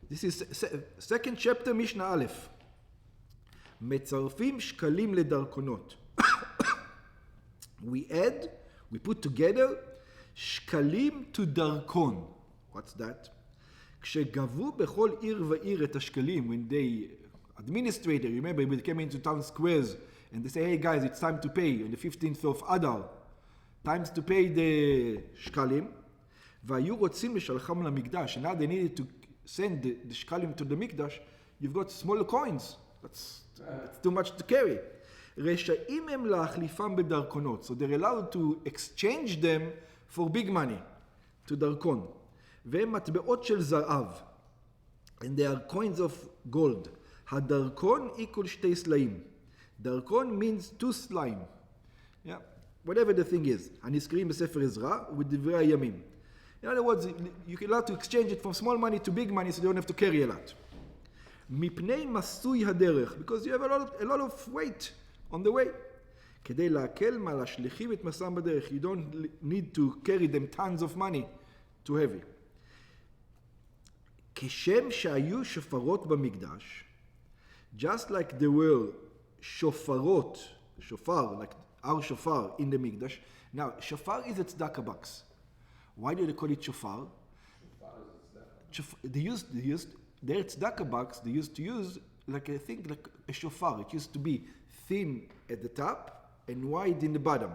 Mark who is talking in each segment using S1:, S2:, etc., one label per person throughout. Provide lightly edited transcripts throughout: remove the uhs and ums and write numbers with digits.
S1: This is second chapter, Mishnah Aleph. מצרפים שקלים לדרכונות. We put together שקלים to דרכון. What's that? כשגבו בכל עיר ועיר את השקלים, when they, administrator, remember, they came into town squares, and they say, hey guys, it's time to pay, on the 15th of Adar, times to pay the שקלים, והיו רוצים לשלחם למקדש, and now they needed to send the שקלים to the מקדש, you've got small coins, that's too much to carry. רשאים הם להחליפם בדרכונות, so they're allowed to exchange them for big money, to דרכון. והם מטבעות של זהב, and they are coins of gold. הדרכון equal שתי סלעים. דרכון means two slime. Yeah, whatever the thing is. הנזכרים בספר עזרא ובדברי הימים. In other words, you can allow to exchange it from small money to big money so you don't have to carry a lot. מפני מסוי הדרך, because you have a lot of weight on the way. כדי להקל מעל השליחים את מסעם בדרך. You don't need to carry them tons of money too heavy. כשם שהיו שופרות במקדש, just like there were שופרות, shofar, like our shofar in the mikdash. Now, shofar is a tzedakah box. Why do they call it shofar? They used their tzedakah box. They used to use like a shofar. It used to be thin at the top and wide in the bottom,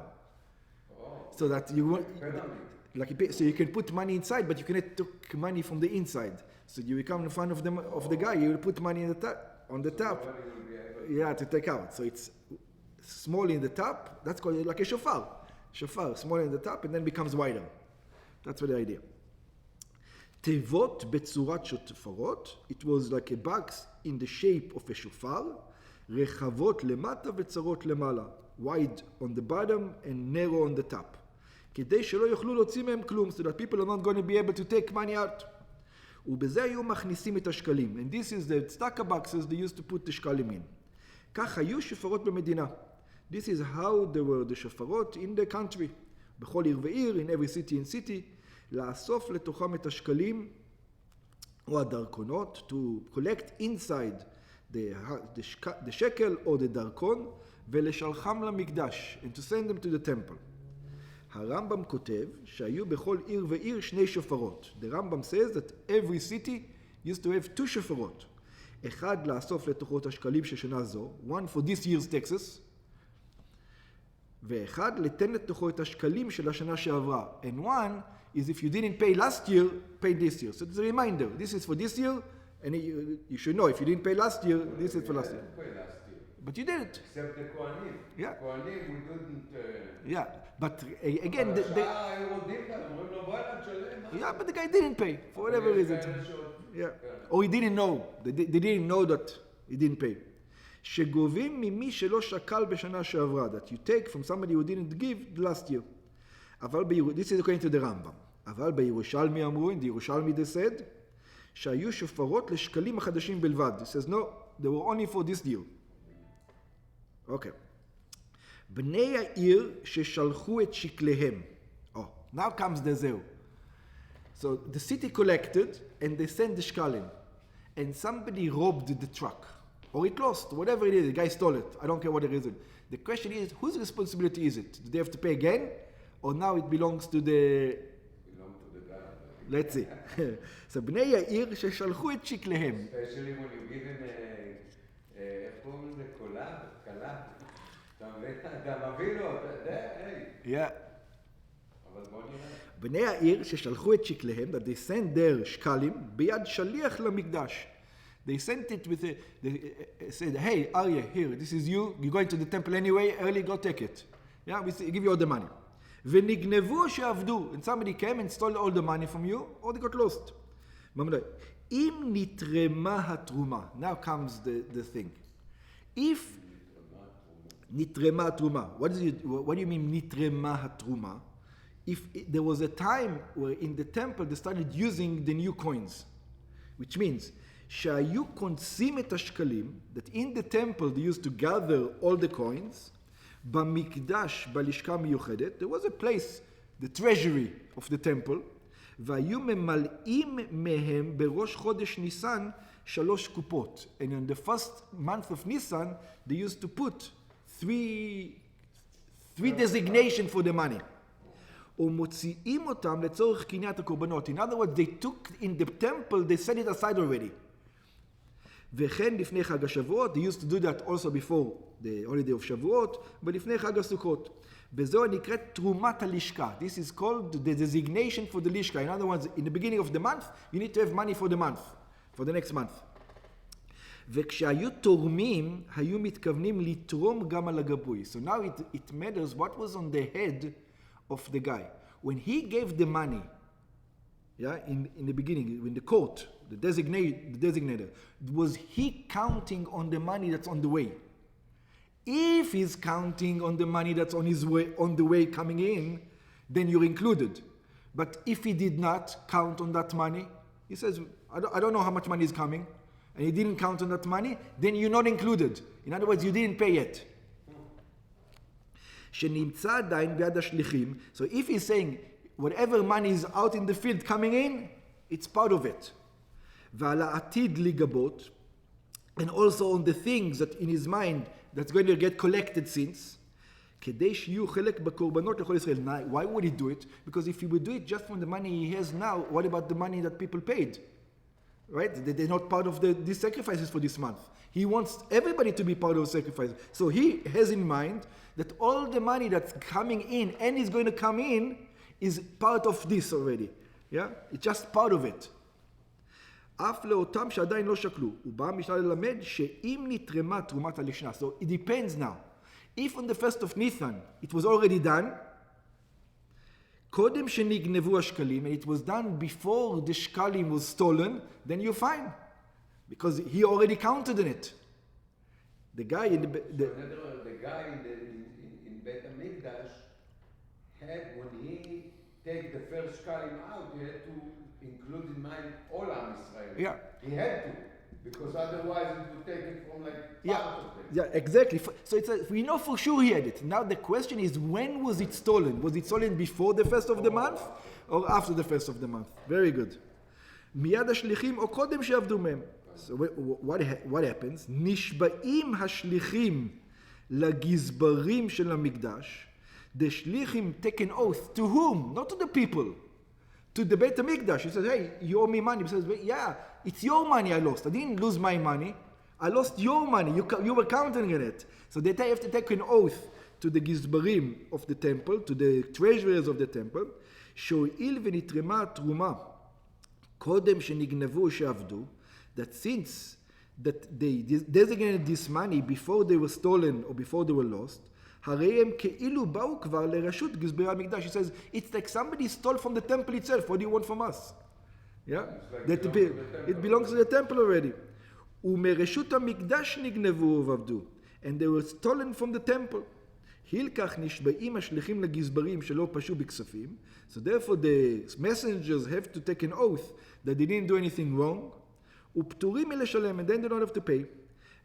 S1: so that you want so you can put money inside, but you cannot take money from the inside. So you become in front of the guy. You will put money on the top. Yeah, to take out. So it's small in the top. That's called like a shofar. Shofar, small in the top, and then becomes wider. That's what the idea. Tevot betzurat shofarot. It was like a box in the shape of a shofar. Rechavot lemata וצרות למעלה. Wide on the bottom and narrow on the top. כדי שלא יוכלו להוציא מהם כלום, so that people are not going to be able to take money out. ובזה היו מכניסים את השקלים. And this is the tzedakah boxes they used to put the שקלים in. כך היו שופרות במדינה. This is how there were the שופרות in the country. בכל עיר ועיר, in every city and city, לאסוף לתוכם את השקלים או הדרכונות, to collect inside the shekel or the דרכון, ולשלחם למקדש, and to send them to the temple. הרמב"ם כותב שהיו בכל עיר ועיר שני שופרות. The Rambam says that every city used to have two שופרות. אחד לאסוף לתוכו את השקלים של שנה זו, one for this year's taxes, ואחד לתן לתוכו את השקלים של השנה שעברה. And one is if you didn't pay last year, pay this year. So it's a reminder. This is for this year, and you should know if you didn't pay last year, this is for last year. But you didn't.
S2: Except the Kohanim.
S1: Yeah.
S2: Kohanim, we couldn't...
S1: Yeah, but again... Yeah, but the guy didn't pay, for whatever reason. Yeah. Or he didn't know. They didn't know that he didn't pay. שגובים ממי שלא שקל בשנה שעברה, that you take from somebody who didn't give last year. This is according to the Rambam. אבל בירושלמי אמרו, in the Yerushalmi they said, שהיו שופרות לשקלים החדשים בלבד. He says, no, they were only for this year. Okay. בני העיר ששלחו את שקליהם. Oh, now comes the zeu. So the city collected and they sent the shkalim. And somebody robbed the truck. Or it lost, whatever it is, the guy stole it. I don't care what the reason. The question is, whose responsibility is it? Do they have to pay again? Or now it belongs to the...
S2: Belong to the guy.
S1: Let's see. So בני העיר ששלחו את שקליהם.
S2: Especially when you give him איך קוראים לזה? קלה. אתה מביא לו, היי.
S1: Yeah.
S2: אבל בוא נראה.
S1: בני העיר ששלחו את שקליהם, that they sent their שקלים, ביד שליח למקדש. They sent it with they said, hey, Arya, here, this is you. You're going to the temple anyway. Early, go take it. Yeah, we give you all the money. ונגנבו שעבדו. And somebody came and stole all the money from you, or they got lost. אם נתרמה התרומה. Now comes the thing. If נתרמה התרומה. What do you mean נתרמה התרומה? If there was a time where in the temple they started using the new coins, which means שהיו כונסים את השקלים, that in the temple they used to gather all the coins, במקדש, בלשכה מיוחדת, there was a place, the treasury of the temple, והיו ממלאים מהם בראש חודש ניסן 3 קופות. And in the first month of Nisan, they used to put three designation for the money. ומוציאים אותם לצורך קניית הקורבנות. In other words, they took in the temple, they set it aside already. וכן לפני חג השבועות, they used to do that also before the holiday of שבועות, ולפני חג הסוכות. וזו נקראת תרומת הלשכה. This is called the designation for the לשכה. In other words, in the beginning of the month, you need to have money for the month, for the next month. וכשהיו תורמים, היו מתכוונים לתרום גם על הגבוי. So now it matters what was on the head of the guy. When he gave the money, yeah, in the beginning, in the court, the designator, was he counting on the money that's on the way? If he's counting on the money that's on the way coming in, then you're included. But if he did not count on that money, he says, I don't know how much money is coming, and he didn't count on that money, then you're not included. In other words, you didn't pay yet. שנמצא עדיין ביד השליחים, so if he's saying, whatever money is out in the field coming in, it's part of it. ועל העתיד לגבות, and also on the things that in his mind that's going to get collected since, כדי שיהיו חלק בקורבנות לכל ישראל. Now, why would he do it? Because if he would do it just from the money he has now, what about the money that people paid? Right? They're not part of these sacrifices for this month. He wants everybody to be part of the sacrifice. So he has in mind that all the money that's coming in and is going to come in is part of this already. Yeah? It's just part of it. אף לאותם שעדיין לא שקלו. ובא המשנה ללמד שאם נתרמה תרומת הלשנה. So it depends now. If on the first of Nisan it was already done, קודם שנגנבו השקלים, and it was done before the shkalim was stolen, then you're fine. Because he already counted in it. The guy in the
S2: guy in Beit HaMikdash had, when he take the first shkalim out, he had to include in mind all Am Israel.
S1: Yeah.
S2: He had to, because otherwise it would take it from like part of them.
S1: Yeah, exactly. So we know for sure he had it. Now the question is, when was it stolen? Was it stolen before the first of the month or after the first of the month? Very good. מיד השליחים או קודם שעבדו מהם. So what happens? נשבעים השליחים לגזברים של המקדש. The shlichim take an oath. To whom? Not to the people. To the Beit HaMikdash. He says, hey, you owe me money. He says, yeah, it's your money I lost. I didn't lose my money. I lost your money. You were counting on it. So they have to take an oath to the gizbarim of the temple, to the treasurers of the temple, שהואיל ונתרמה התרומה קודם שנגנבו שעבדו, that since that they designated this money before they were stolen or before they were lost, הרי הם כאילו באו כבר לרשות גזברי המקדש. He says, it's like somebody stole from the temple itself. What do you want from us? Yeah? Like it belongs to the temple already. ומרשות המקדש נגנבו ועבדו. And they were stolen from the temple. הילקח נשבעים השליחים לגזברים שלא פשעו בכספים. So therefore the messengers have to take an oath that they didn't do anything wrong. ופטורים מלשלם, and then they don't have to pay.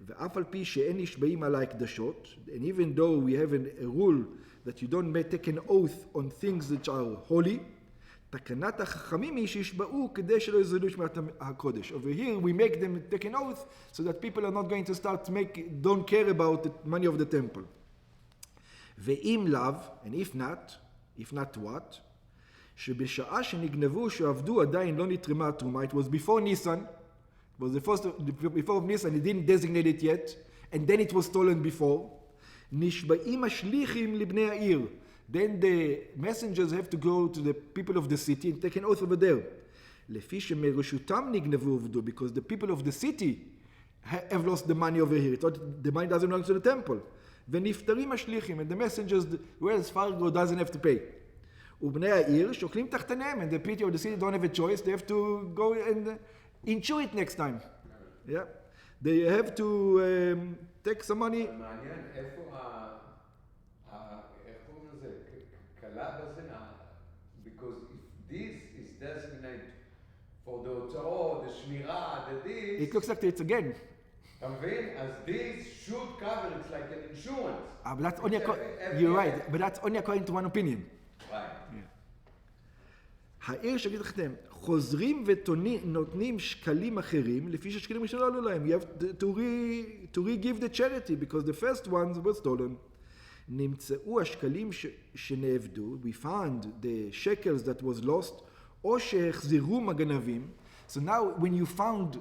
S1: ואף על פי שאין נשבעים על ההקדשות, and even though we have a rule that you don't take an oath on things that are holy, תקנת החכמים היא שישבעו כדי שלא יזלו שמירת הקודש. Over here we make them take an oath so that people are not going to don't care about the money of the temple. ואם לאו, and if not what? שבשעה שנגנבו שעבדו עדיין לא נתרמה התרומה, it was before Nisan, it was before Nisan, he didn't designate it yet, and then it was stolen before. נשבעים השליחים לבני העיר. Then the messengers have to go to the people of the city and take an oath over there. לפי שמרשותם נגנבו עבדו, because the people of the city have lost the money over here. The money doesn't belong to the temple. ונפטרים השליחים, and the messengers, Wells Fargo doesn't have to pay. ובני העיר שוקלים תחתניהם, and the people of the city don't have a choice, they have to go and insure it next time. Yeah. They have to take some money.
S2: מעניין, איפה איך קוראים לזה? קלה בזה? Because if this is designated for the הוצאות, the שמירה, the this...
S1: It looks like it's again.
S2: אתה מבין? אז this should cover, it's like an insurance.
S1: But that's only you're right, but that's only according to one opinion.
S2: Right.
S1: העיר שגיד לכם, חוזרים ונותנים שקלים אחרים, לפי ששקלים ראשון לא עלו להם. You have to re-give the charity, because the first ones were stolen. נמצאו השקלים שנאבדו, we found the shekels that was lost, או שהחזירו מגנבים. So now when you found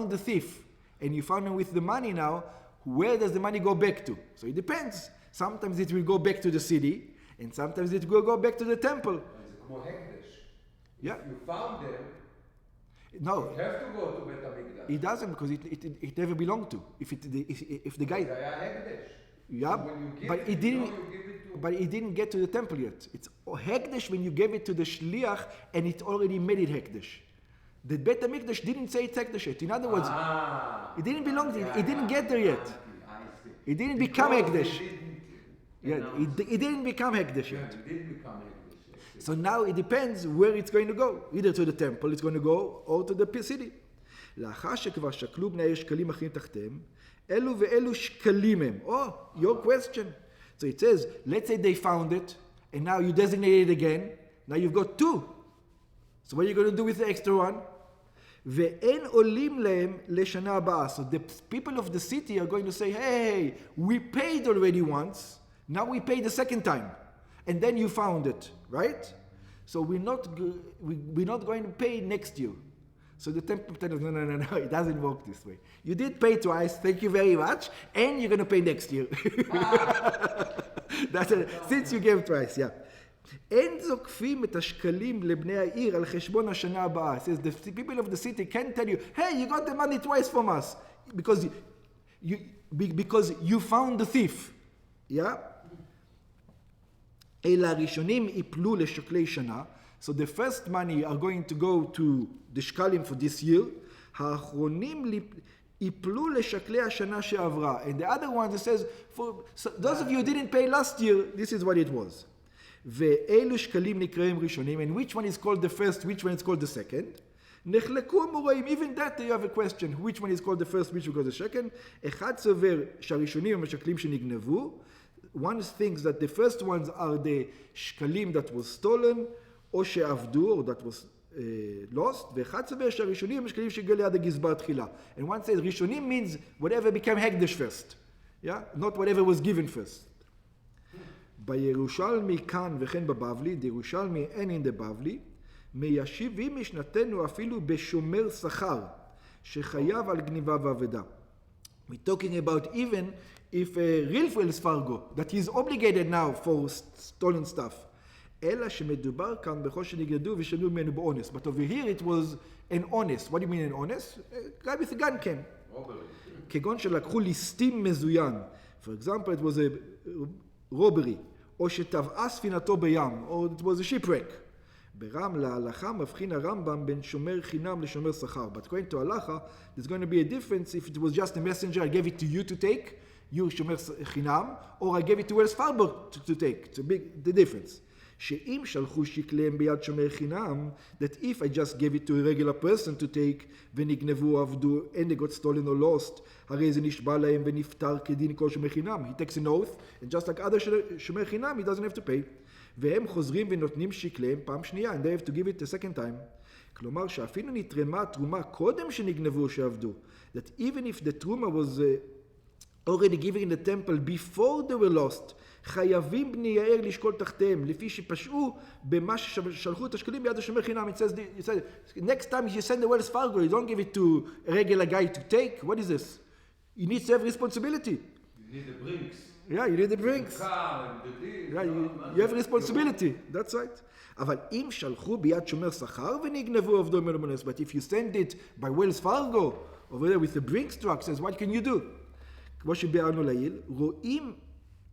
S1: the thief, and you found him with the money now, where does the money go back to? So it depends. Sometimes it will go back to the city, and sometimes it will go back to the temple.
S2: Yeah. If you found them,
S1: no,
S2: you have to go to Bet HaMikdash.
S1: It doesn't, because it never belonged to. If the guy, yeah, but it didn't. But it didn't get to the temple yet. It's hekdesh when you gave it to the shliach and it already made it hekdesh. The Bet HaMikdash didn't say it's hekdesh yet. In other words, it didn't belong to it. It didn't get there yet. It didn't become hekdesh. Yeah, it didn't become hekdesh yet. So now it depends where it's going to go. Either to the temple it's going to go, or to the city. לאחר שכבר שקלו בני העיר שקלים אחרים תחתיהם, אלו ואלו שקלים הם. Oh, your question. So it says, let's say they found it, and now you designate it again. Now you've got two. So what are you going to do with the extra one? ואין עולים להם לשנה הבאה. So the people of the city are going to say, hey, we paid already once, now we pay the second time. And then you found it, right? So we're not going to pay next year. So the temple tells us, no, it doesn't work this way. You did pay twice, thank you very much, and you're going to pay next year. Since you gave twice, yeah. אין זוקפים את השקלים לבני העיר על חשבון השנה הבאה. It says the people of the city can tell you, hey, you got the money twice from us, because you found the thief. Yeah? אלא הראשונים יפלו לשקלי שנה. So the first money are going to go to the shkalim for this year. האחרונים יפלו לשקלי השנה שעברה. And the other one that says, for those of you who didn't pay last year, this is what it was. ואלו שקלים נקראים ראשונים. And which one is called the first, which one is called the second? נחלקו המוראים. Even that you have a question. Which one is called the first, which one is called the second? אחד סובר שהראשונים הם השקלים שנגנבו. One thinks that the first ones are the shkalim that was stolen, או שעבדו, or that was lost, ואחד סובר שהראשונים הם השקלים שהגיעו ליד הגזבר תחילה. And one says, ראשונים means whatever became hekdesh first. Yeah? Not whatever was given first. בירושלמי כאן וכן בבבלי, the ירושלמי and in the בבלי, מיישיבים משנתנו אפילו בשומר שכר, שחייב על גניבה ועבדה. We're talking about even if a real Wells Fargo, that he's obligated now for stolen stuff. אלא שמדובר כאן בכל שנגרדו ושנו ממנו באונס. But over here it was an honest. What do you mean an honest? A guy with a gun came. כגון שלקחו ליסטים מזוין. For example, it was a robbery. או שטבעה ספינתו בים. Or it was a shipwreck. ברם להלכה מבחין הרמב"ם בין שומר חינם לשומר שכר. But according to הלכה, there's going to be a difference if it was just a messenger, I gave it to you to take, you שומר חינם, or I gave it to Wells Fargo to take. It's a big the difference. שאם שלחו שקליהם ביד שומר חינם, that if I just gave it to a regular person to take, ונגנבו עבדו, and they got stolen or lost, הרי זה נשבע להם ונפטר כדין כל שומר חינם. He takes an oath, and just like other שומר חינם, he doesn't have to pay. והם חוזרים ונותנים שקליהם פעם שנייה, and they have to give it a second time. כלומר שאפילו נתרמה תרומה קודם שנגנבו או שעבדו, that even if the truma was already given in the temple before they were lost, חייבים בני העיר לשקול תחתיהם, לפי שפשעו במה ששלחו את השקלים ביד השומר חינם. It says, next time you send the Wells Fargo, you don't give it to a regular guy to take. What is this? You need to have responsibility.
S2: You need the brinks.
S1: Yeah, you need the brinks.
S2: The car and the deal.
S1: Yeah, you have responsibility. That's right. אבל אם שלחו ביד שומר שכר ונגנבו עבדו מלמונס, but if you send it by Wells Fargo, over there with the brinks truck, says, what can you do? כמו שביארנו לעיל, רואים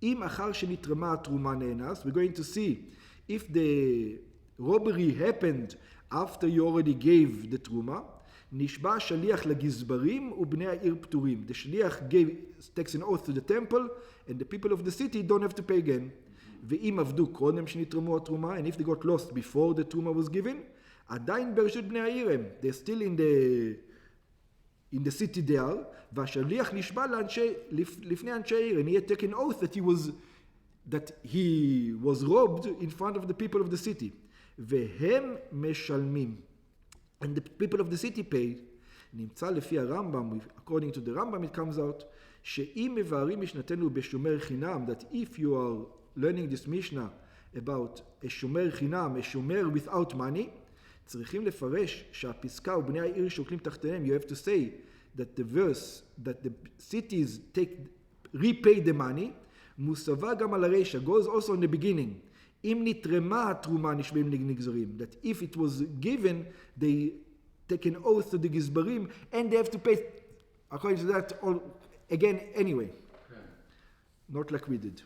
S1: אם אחר שנתרמה התרומה נאנס, we're going to see if the robbery happened after you already gave the תרומה, נשבע שליח לגזברים ובני העיר פטורים. The שליח takes an oath to the temple, and the people of the city don't have to pay again. ואם עבדו קודם שנתרמו התרומה, and if they got lost before the תרומה was given, עדיין ברשות בני העיר הם. They're still in the city there, והשליח נשבע לפני אנשי העיר, and he had taken oath that he was robbed in front of the people of the city. והם משלמים. And the people of the city paid. נמצא לפי הרמב"ם, according to the Rambam it comes out, שאם מבארים משנתנו בשומר חינם, that if you are learning this Mishnah about a שומר חינם, a שומר without money, צריכים לפרש שהפסקה ובני העיר שוקלים תחתיהם, you have to say that the verse, that the cities repay the money, מוסבה גם על הרשע, goes also in the beginning. אם נתרמה התרומה נשבעים נגזרים, that if it was given, they take an oath to the גזברים, and they have to pay, according to that, all, again, anyway. Not like we did.